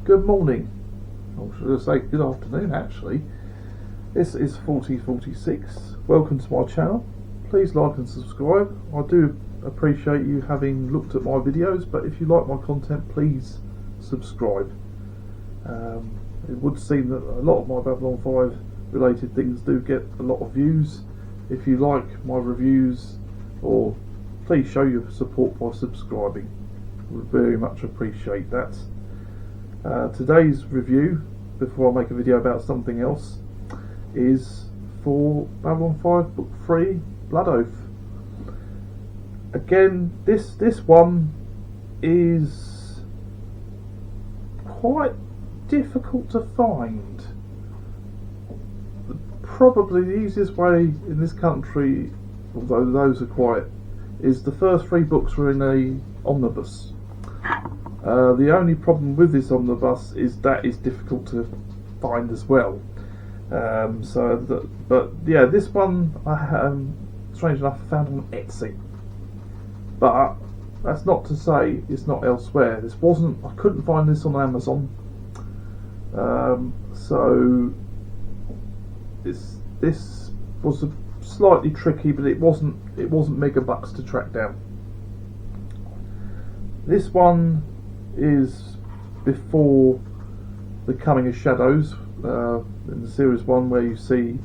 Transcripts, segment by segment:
Good morning, or should I say good afternoon actually. This is 4046. Welcome to my channel. Please like and subscribe. I do appreciate you having looked at my videos, but if you like my content, please subscribe. It would seem that a lot of my Babylon 5 related things do get a lot of views. If you like my reviews, or please show your support by subscribing. I would very much appreciate that. Today's review, before I make a video about something else, is for Babylon 5 Book 3, Blood Oath. Again, this one is quite difficult to find. Probably the easiest way in this country, although those are quiet, is the first 3 books were in a omnibus. The only problem with this omnibus is that it's difficult to find as well. But yeah, this one I strange enough found on Etsy. But that's not to say it's not elsewhere. I couldn't find this on Amazon. So this was slightly tricky, but it wasn't megabucks to track down. This one is before the Coming of Shadows, in the series 1, where you see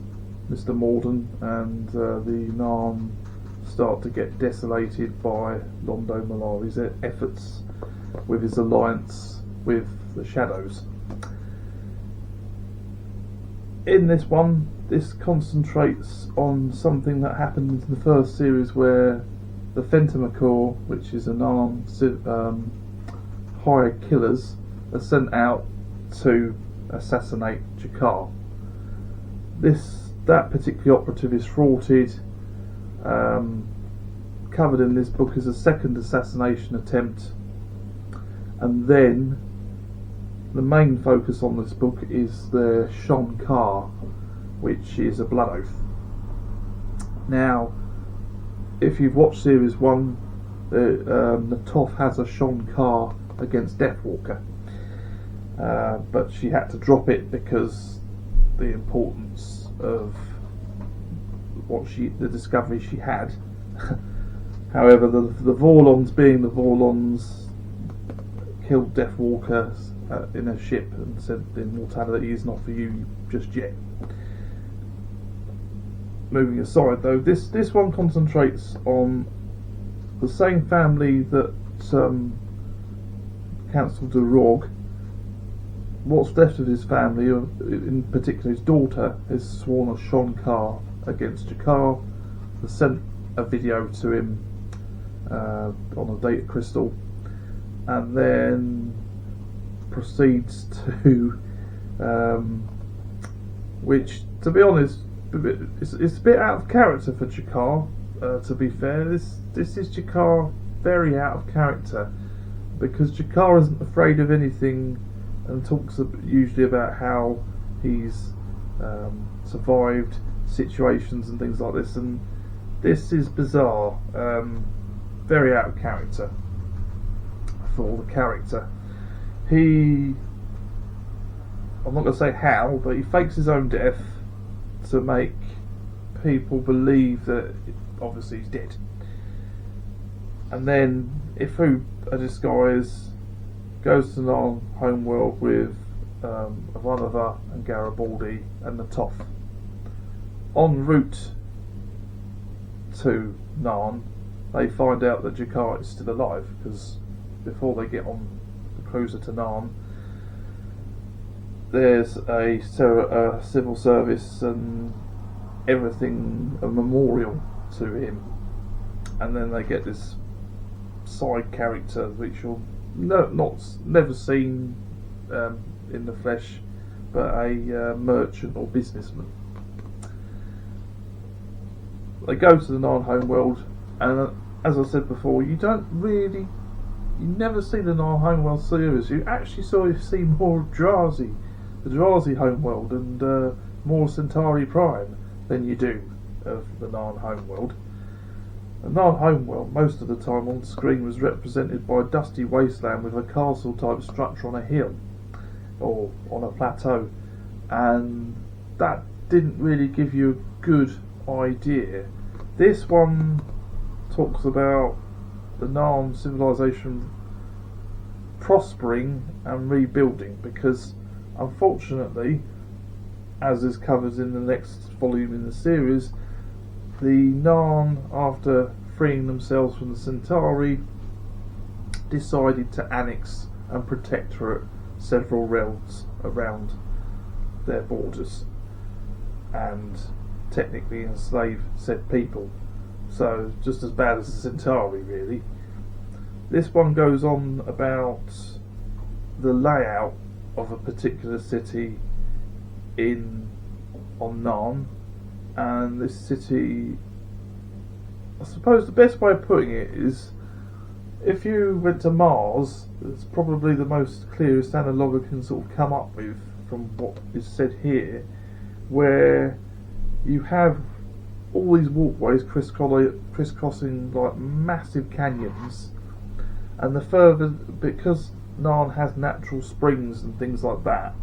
Mr. Morden and the Narn start to get desolated by Londo Mollari's efforts with his alliance with the Shadows. In this one, this concentrates on something that happened in the first series, where the Fentimore, which is a Narn hired killers, are sent out to assassinate G'Kar. That particular operative is thwarted. Covered in this book is a second assassination attempt, and then the main focus on this book is the Shon Kar, which is a blood oath. Now, if you've watched series 1, Na'Toth has a Shon Kar against Deathwalker, but she had to drop it because the importance of the discovery she had. However, the Vorlons, being the Vorlons, killed Deathwalker in a ship and said, "Immortality is not for you just yet." Moving aside, though, this one concentrates on the same family that Council de Rogue. What's left of his family, in particular his daughter, has sworn a Shon Kar against G'Kar. They sent a video to him on a data crystal, and then proceeds to, which, to be honest, it's a bit out of character for G'Kar. To be fair, this is G'Kar very out of character, because G'Kar isn't afraid of anything and talks usually about how he's survived situations and things like this, and this is bizarre, very out of character for the character. I'm not going to say how, but he fakes his own death to make people believe that obviously he's dead, and then, if through a disguise, goes to Narn homeworld with Ivanova and Garibaldi and Na'Toth. En route to Narn, they find out that G'Kar is still alive, because before they get on the cruiser to Narn, there's a civil service and everything, a memorial to him, and then they get this side character which you'll never seen in the flesh, but a merchant or businessman. They go to the Narn homeworld, and as I said before, you never see the Narn homeworld series. You actually see more of the Drazi homeworld, and more Centauri Prime than you do of the Narn homeworld. The Narn homeworld, most of the time on screen, was represented by a dusty wasteland with a castle type structure on a hill. or on a plateau, and that didn't really give you a good idea. This one talks about the Narn civilization prospering and rebuilding, because unfortunately, as is covered in the next volume in the series, the Narn, after freeing themselves from the Centauri, decided to annex and protectorate several realms around their borders and technically enslave said people. So just as bad as the Centauri, really. This one goes on about the layout of a particular city on Narn, and this city, I suppose the best way of putting it is, if you went to Mars, it's probably the most clearest analogue I can sort of come up with from what is said here, where you have all these walkways crisscrossing like massive canyons, and the further, because Narn has natural springs and things like that,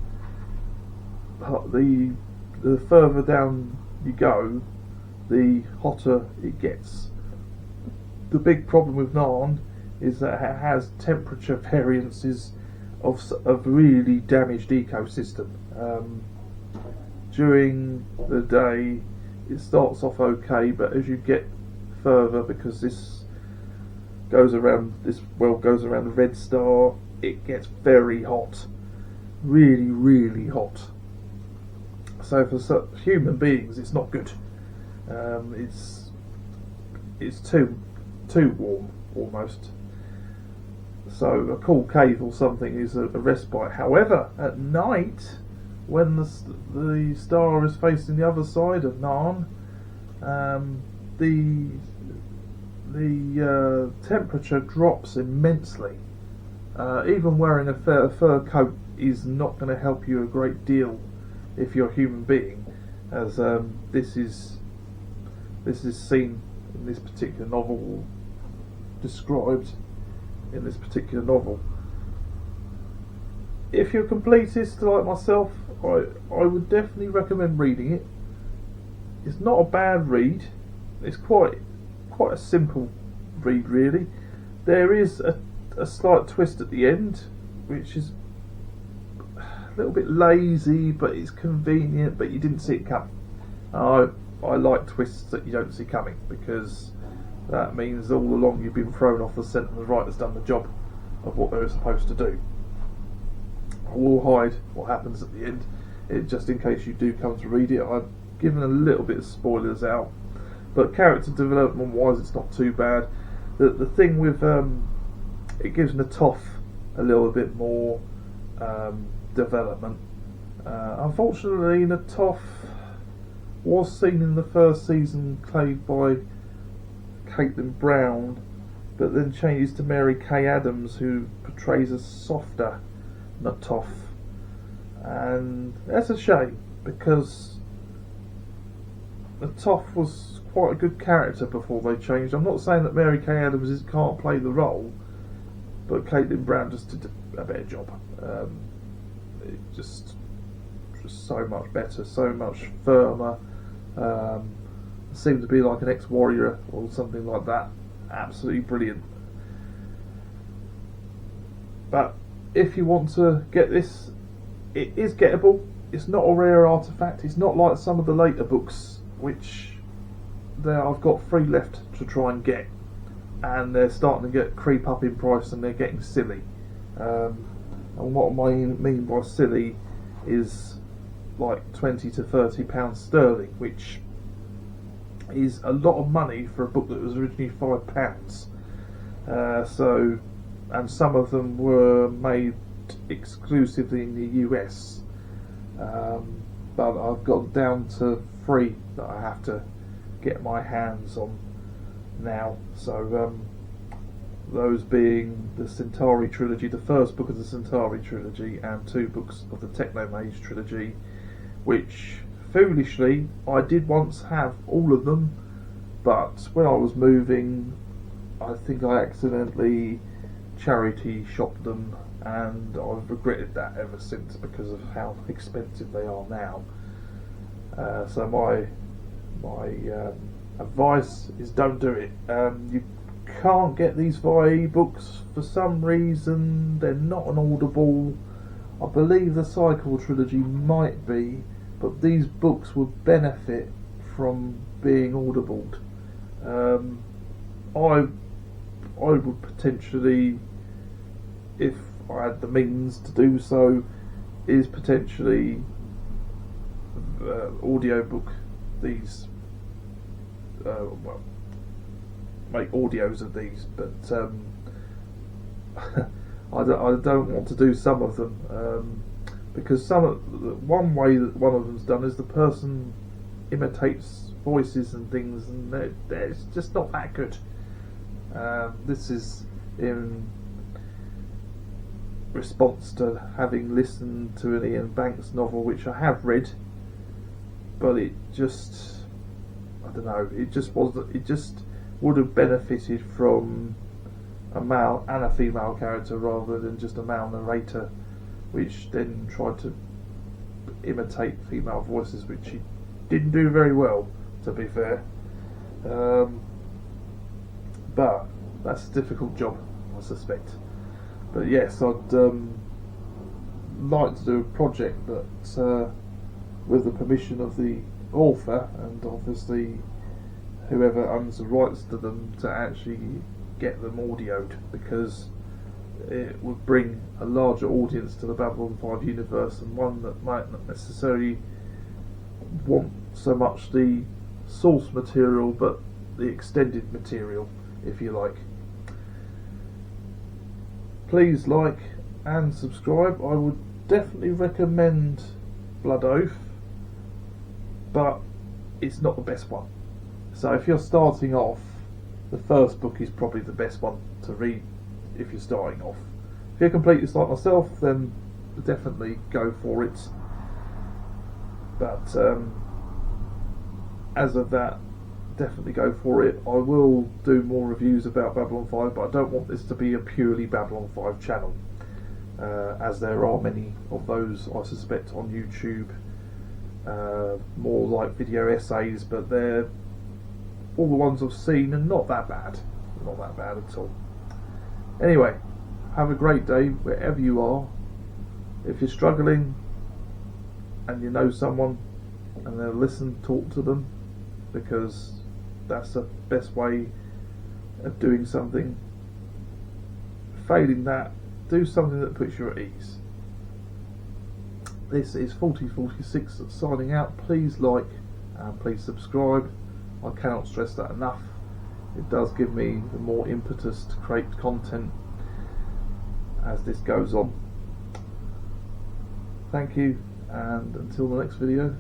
the further down you go, the hotter it gets. The big problem with Narn is that it has temperature variances of really damaged ecosystem. During the day it starts off okay, but as you get further, because this world goes around the red star, it gets very hot, really, really hot. So for human beings, it's not good. It's too warm almost. So a cool cave or something is a respite. However, at night, when the star is facing the other side of Narn, the temperature drops immensely. Even wearing a fur coat is not going to help you a great deal if you're a human being, as this is seen in this particular novel, described in this particular novel. If you're a completist like myself, I would definitely recommend reading it. It's not a bad read. It's quite a simple read, really. There is a slight twist at the end, which is a little bit lazy, but it's convenient, but you didn't see it coming. I like twists that you don't see coming, because that means all along you've been thrown off the scent and the writer's done the job of what they were supposed to do. I will hide what happens at the end, just in case you do come to read it. I've given a little bit of spoilers out, but character development wise it's not too bad. The thing with it gives Na'Toth a little bit more development. Unfortunately, Na'Toth was seen in the first season played by Caitlin Brown, but then changes to Mary Kay Adams, who portrays a softer Na'Toth, and that's a shame, because Na'Toth was quite a good character before they changed. I'm not saying that Mary Kay Adams can't play the role, but Caitlin Brown just did a better job. It just so much better, so much firmer. Seemed to be like an ex-warrior or something like that. Absolutely brilliant. But if you want to get this, it is gettable. It's not a rare artifact. It's not like some of the later books, which I've got 3 left to try and get, and they're starting to creep up in price, and they're getting silly. And what I mean by silly is like £20 to £30 sterling, which is a lot of money for a book that was originally £5. And some of them were made exclusively in the US, but I've got down to 3 that I have to get my hands on now. So those being the Centauri trilogy, the first book of the Centauri trilogy, and 2 books of the Technomage trilogy, which foolishly I did once have all of them, but when I was moving, I think I accidentally charity shopped them and I've regretted that ever since because of how expensive they are now. So my advice is don't do it. You can't get these via ebooks for some reason. They're not an Audible. I believe the Cycle trilogy might be, but these books would benefit from being audibled. I would potentially, if I had the means to do so, is potentially audiobook these. Well, make audios of these, but I don't want to do some of them because one way that one of them's done is the person imitates voices and things, and it's just not that good. This is in response to having listened to an Ian Banks novel, which I have read, but it just, I don't know, it just would have benefited from a male and a female character rather than just a male narrator, which then tried to imitate female voices, which he didn't do very well, to be fair. But that's a difficult job, I suspect. But yes, I'd like to do a project that, with the permission of the author and obviously whoever owns the rights to them, to actually get them audioed, because it would bring a larger audience to the Babylon 5 universe, and one that might not necessarily want so much the source material but the extended material, if you like. Please like and subscribe. I would definitely recommend Blood Oath, but it's not the best one. So if you're starting off, the first book is probably the best one to read if you're starting off. If you're completist like myself, then definitely go for it. But as of that, definitely go for it. I will do more reviews about Babylon 5, but I don't want this to be a purely Babylon 5 channel, as there are many of those, I suspect, on YouTube. More like video essays, but they're all the ones I've seen, and not that bad. Not that bad at all. Anyway, have a great day wherever you are. If you're struggling and you know someone and they'll listen, talk to them, because that's the best way of doing something. Failing that, do something that puts you at ease. This is 4046 signing out. Please like and please subscribe. I cannot stress that enough. It does give me the more impetus to create content as this goes on. Thank you, and until the next video,